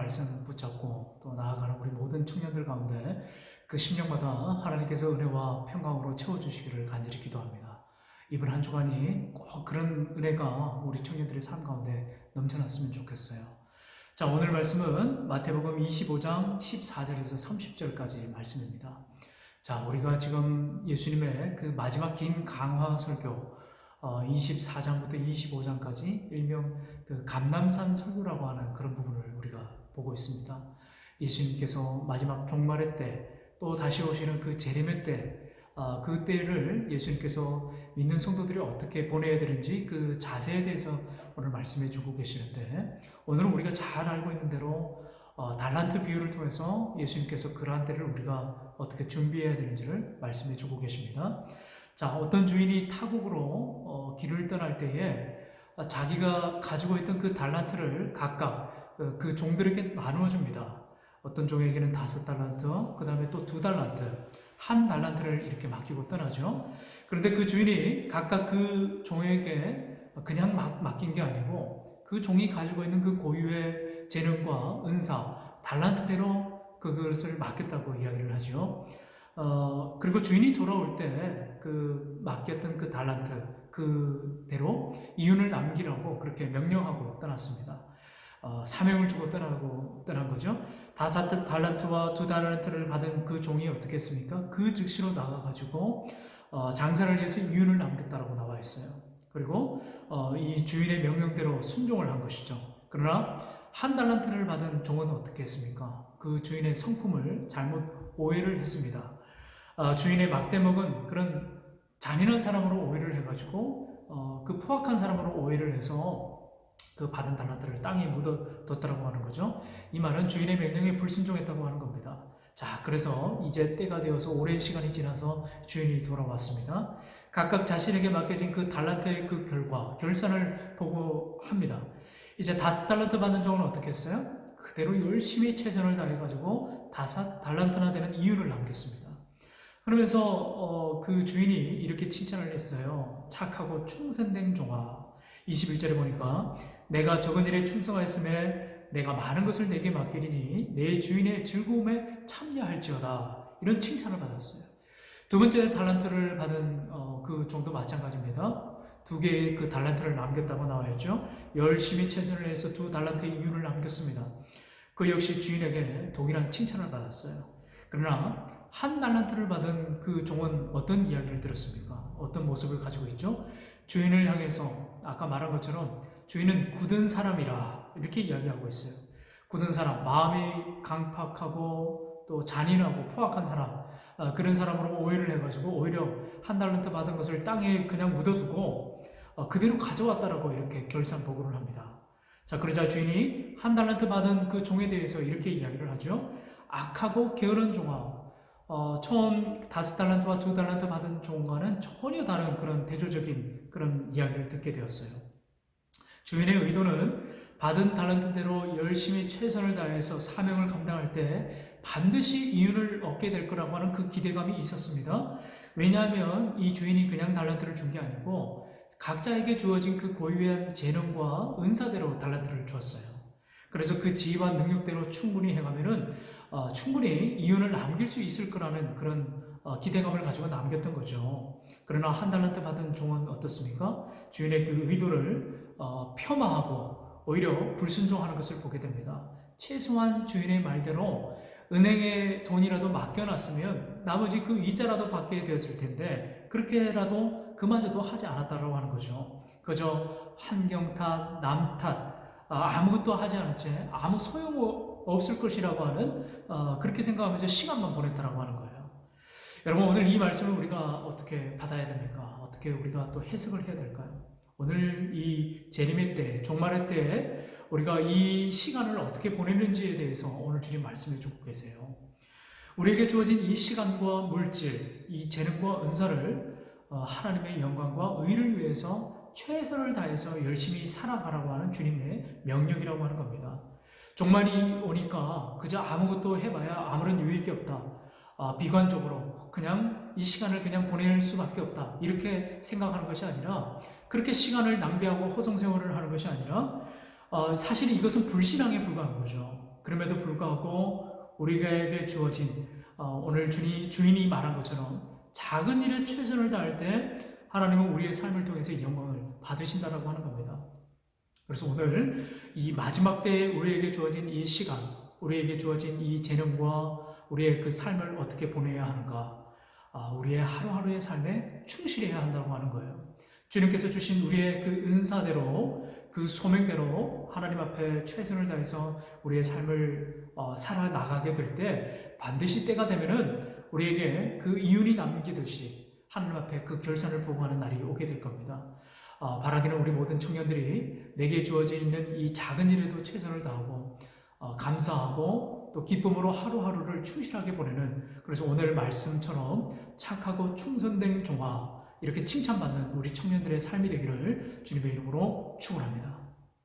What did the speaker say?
말씀 붙잡고 또 나아가는 우리 모든 청년들 가운데 그 심령마다 하나님께서 은혜와 평강으로 채워주시기를 간절히 기도합니다. 이번 한 주간이 꼭 그런 은혜가 우리 청년들의 삶 가운데 넘쳐났으면 좋겠어요. 자, 오늘 말씀은 마태복음 25장 14절에서 30절까지 말씀입니다. 자, 우리가 지금 예수님의 그 마지막 긴 강화 설교 24장부터 25장까지 일명 그 감람산 설교라고 하는 그런 부분을 우리가 보고 있습니다. 예수님께서 마지막 종말의 때 또 다시 오시는 그 재림의 때 그 때를 예수님께서 믿는 성도들이 어떻게 보내야 되는지 그 자세에 대해서 오늘 말씀해 주고 계시는데, 오늘은 우리가 잘 알고 있는 대로 달란트 비유를 통해서 예수님께서 그러한 때를 우리가 어떻게 준비해야 되는지를 말씀해 주고 계십니다. 자, 어떤 주인이 타국으로 길을 떠날 때에 자기가 가지고 있던 그 달란트를 각각 그 종들에게 나누어 줍니다. 어떤 종에게는 5달란트, 그 다음에 또 2달란트, 1달란트를 이렇게 맡기고 떠나죠. 그런데 그 주인이 각각 그 종에게 그냥 맡긴 게 아니고 그 종이 가지고 있는 그 고유의 재능과 은사, 달란트대로 그것을 맡겼다고 이야기를 하죠. 그리고 주인이 돌아올 때 그 맡겼던 그 달란트 그대로 이윤을 남기라고 그렇게 명령하고 떠났습니다. 사명을 주고 떠난 거죠. 5달란트와 2달란트를 받은 그 종이 어떻게 했습니까? 그 즉시로 나가가지고 장사를 위해서 이윤을 남겼다라고 나와 있어요. 그리고 이 주인의 명령대로 순종을 한 것이죠. 그러나 1달란트를 받은 종은 어떻게 했습니까? 그 주인의 성품을 잘못 오해를 했습니다. 주인의 막대먹은 그런 잔인한 사람으로 오해를 해가지고 그 포악한 사람으로 오해를 해서 그 받은 달란트를 땅에 묻어뒀다고 하는 거죠. 이 말은 주인의 명령에 불순종했다고 하는 겁니다. 자, 그래서 이제 때가 되어서 오랜 시간이 지나서 주인이 돌아왔습니다. 각각 자신에게 맡겨진 그 달란트의 그 결산을 보고 합니다. 이제 5달란트 받는 종은 어떻게 했어요? 그대로 열심히 최선을 다해가지고 5달란트나 되는 이윤을 남겼습니다. 그러면서 그 주인이 이렇게 칭찬을 했어요. 착하고 충성된 종아. 21절에 보니까 내가 적은 일에 충성하였음에 내가 많은 것을 내게 맡기리니 내 주인의 즐거움에 참여할지어다. 이런 칭찬을 받았어요. 두 번째 달란트를 받은 그 종도 마찬가지입니다. 2개의 그 달란트를 남겼다고 나와 있죠. 열심히 최선을 해서 2달란트의 이윤을 남겼습니다. 그 역시 주인에게 동일한 칭찬을 받았어요. 그러나 1달란트를 받은 그 종은 어떤 이야기를 들었습니까? 어떤 모습을 가지고 있죠? 주인을 향해서 아까 말한 것처럼 주인은 굳은 사람이라 이렇게 이야기하고 있어요. 굳은 사람, 마음이 강팍하고 또 잔인하고 포악한 사람, 그런 사람으로 오해를 해가지고 오히려 1달란트 받은 것을 땅에 그냥 묻어두고 그대로 가져왔다라고 이렇게 결산보고를 합니다. 자, 그러자 주인이 1달란트 받은 그 종에 대해서 이렇게 이야기를 하죠. 악하고 게으른 종아, 처음 5달란트와 2달란트 받은 종과는 전혀 다른 그런 대조적인 그런 이야기를 듣게 되었어요. 주인의 의도는 받은 달란트대로 열심히 최선을 다해서 사명을 감당할 때 반드시 이윤을 얻게 될 거라고 하는 그 기대감이 있었습니다. 왜냐하면 이 주인이 그냥 달란트를 준 게 아니고 각자에게 주어진 그 고유한 재능과 은사대로 달란트를 주었어요. 그래서 그 지혜와 능력대로 충분히 행하면은 충분히 이윤을 남길 수 있을 거라는 그런 기대감을 가지고 남겼던 거죠. 그러나 1달란트 받은 종은 어떻습니까? 주인의 그 의도를 폄하하고 오히려 불순종하는 것을 보게 됩니다. 최소한 주인의 말대로 은행에 돈이라도 맡겨놨으면 나머지 그 이자라도 받게 되었을 텐데 그렇게라도 그마저도 하지 않았다고 하는 거죠. 그저 환경 탓, 남 탓, 아무것도 하지 않은 채 아무 소용없을 것이라고 하는 그렇게 생각하면서 시간만 보냈다라고 하는 거예요. 여러분, 오늘 이 말씀을 우리가 어떻게 받아야 됩니까? 어떻게 우리가 또 해석을 해야 될까요? 오늘 이 재림의 때, 종말의 때에 우리가 이 시간을 어떻게 보내는지에 대해서 오늘 주님 말씀해 주고 계세요. 우리에게 주어진 이 시간과 물질, 이 재능과 은사를 하나님의 영광과 의를 위해서 최선을 다해서 열심히 살아가라고 하는 주님의 명령이라고 하는 겁니다. 종말이 오니까 그저 아무것도 해봐야 아무런 유익이 없다. 비관적으로 그냥 이 시간을 그냥 보낼 수밖에 없다. 이렇게 생각하는 것이 아니라 그렇게 시간을 낭비하고 허송세월을 하는 것이 아니라 사실 이것은 불신앙에 불과한 거죠. 그럼에도 불구하고 우리에게 주어진 오늘 주인이 말한 것처럼 작은 일에 최선을 다할 때 하나님은 우리의 삶을 통해서 이 영광을 받으신다라고 하는 겁니다. 그래서 오늘 이 마지막 때에 우리에게 주어진 이 시간, 우리에게 주어진 이 재능과 우리의 그 삶을 어떻게 보내야 하는가, 우리의 하루하루의 삶에 충실해야 한다고 하는 거예요. 주님께서 주신 우리의 그 은사대로, 그 소명대로 하나님 앞에 최선을 다해서 우리의 삶을 살아나가게 될 때 반드시 때가 되면은 우리에게 그 이윤이 남기듯이 하나님 앞에 그 결산을 보고하는 날이 오게 될 겁니다. 바라기는 우리 모든 청년들이 내게 주어져 있는 이 작은 일에도 최선을 다하고 감사하고 또 기쁨으로 하루하루를 충실하게 보내는, 그래서 오늘 말씀처럼 착하고 충성된 종아 이렇게 칭찬받는 우리 청년들의 삶이 되기를 주님의 이름으로 축원합니다.